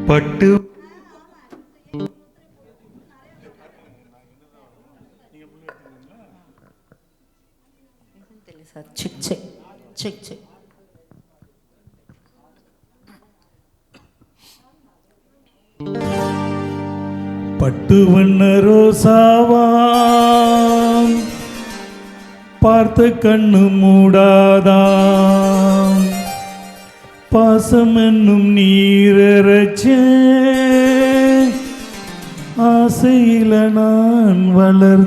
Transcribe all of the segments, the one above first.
பட்டு check check check check. பட்டு வண்ண ரோசாவாம் பார்த்த கண்ணு மூடாதாம் பாசம் என்னும் நீரச்ச ஆசையில நான் வளர்த்தேன்.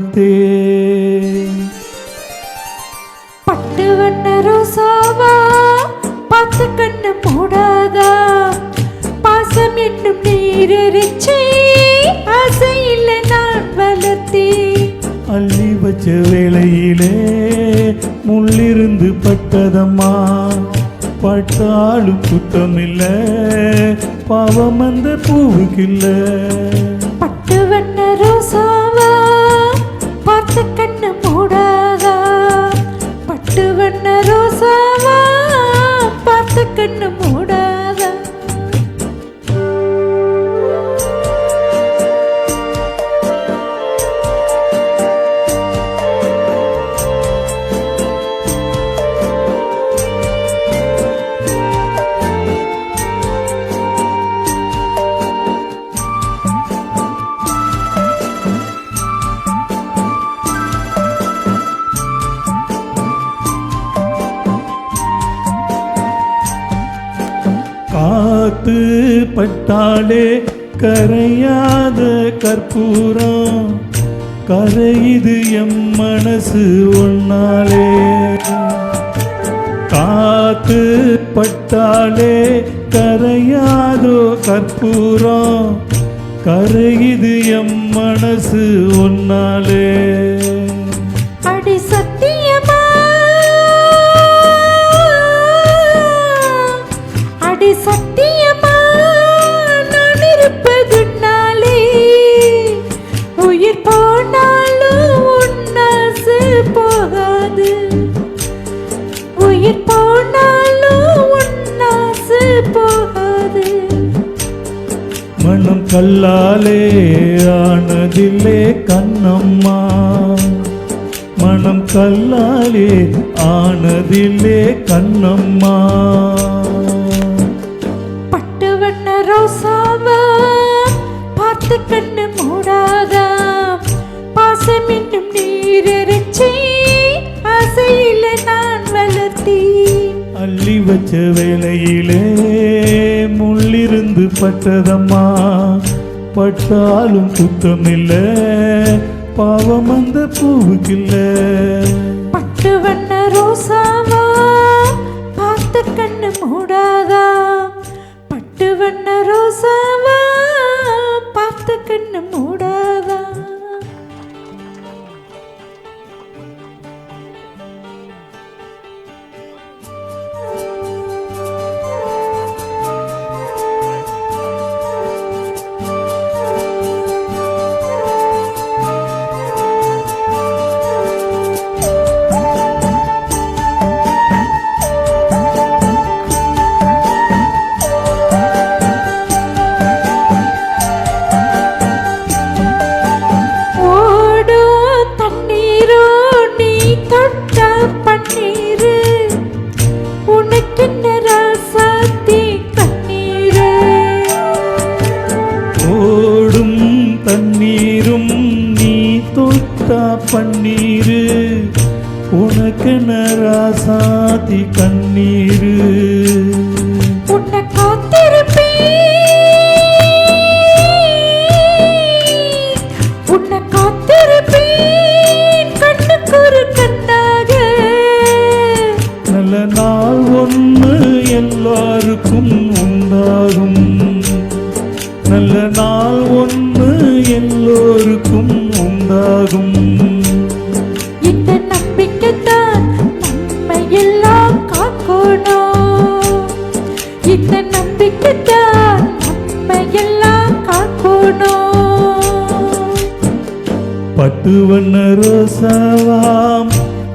பட்டு வண்ண ரோசாவா பார்த்த கண்ணு மூடாதா பாசம் என்னும் நீரச்ச ஆசையில நான் வளர்த்தேன். அள்ளி வச்ச வேளையிலே முள்ளிருந்து பட்டதம்மா பட்டாலும் குத்தமில்ல பாவம் அந்த பூவுக்கில்ல. பட்டு வண்ண ரோசாவா பார்த்த கண்ணு மூடாதா பட்டு வண்ண ரோசாவா பார்த்த கண்ணு மூடாதா. காத்து பட்டாலே கரையாத கற்பூரம் கரையுது எம் மனசு ஒன்னாலே. காத்து பட்டாலே கரையாதோ கற்பூரம் கரையுது எம் மனசு ஒன்னாலே. அடி சத்தியமா அடி சத்தியமா நான் இருப்பதுனாலே உயிர் போனாலும் உன்னாசு போகாது உயிர் போனாலும் உன்னாசு போகாது. மனம் கல்லாலே ஆனதில்லே கண்ணம்மா மனம் கல்லாலே ஆனதில்லே கண்ணம்மா. பட்டு வண்ண ரோசாவா பார்த்து கண்ணு மூடாதா பாசம் இன்னும் நீரச்சே ஆசையில நான் வளர்த்தேன். அள்ளி வச்ச வேளையிலே முள்ளிருந்து பட்டதம்மா பட்டாலும் குத்தமில்ல பாவம் அந்த பூவுக்கில்ல. பட்டு வண்ண ரோசாவா பார்த்து கண்ணு மூடாதா பட்டு வண்ண ரோசாவா பார்த்து கண்ணு மூடாதா. தண்ணீரும் நீ தொட்டா பன்னீரு உனக்கு நராசாதி கண்ணீரு. உன்னை காத்திருப்பேன் கண்ணுக்கு ஒரு கண்ணாக. நல்ல நாள் ஒன்று எல்லாருக்கும் உண்டாகும் நல்ல நாள் ஒன்று எல்லோருக்கும் உண்டாகும். இந்த நம்பிக்கைத்தான் நம்மை எல்லாம் காக்கணும் இந்த நம்பிக்கைத்தான் நம்மை எல்லாம் காக்கணும். பட்டு வண்ண ரோசாவாம்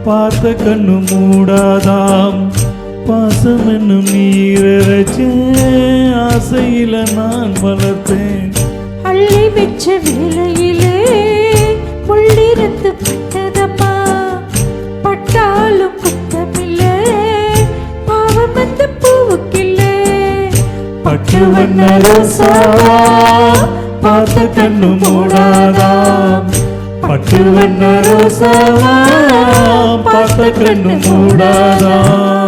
பார்த்த கண்ணு மூடாதாம் பாசம் என்னும் நீரச்சேன் ஆசையில நான் வளர்த்தேன். அள்ளி வச்ச வேளையிலே முள்ளிருந்து பட்டதம்மா, பட்டாலும் குத்தமில்லை, பாவம் அந்த பூவுக்கில்லை. பட்டு வண்ண ரோசாவா பார்த்த கண்ணு மூடாதாம். பட்டு வண்ண ரோசாவா பார்த்த கண்ணு மூடாதாம்.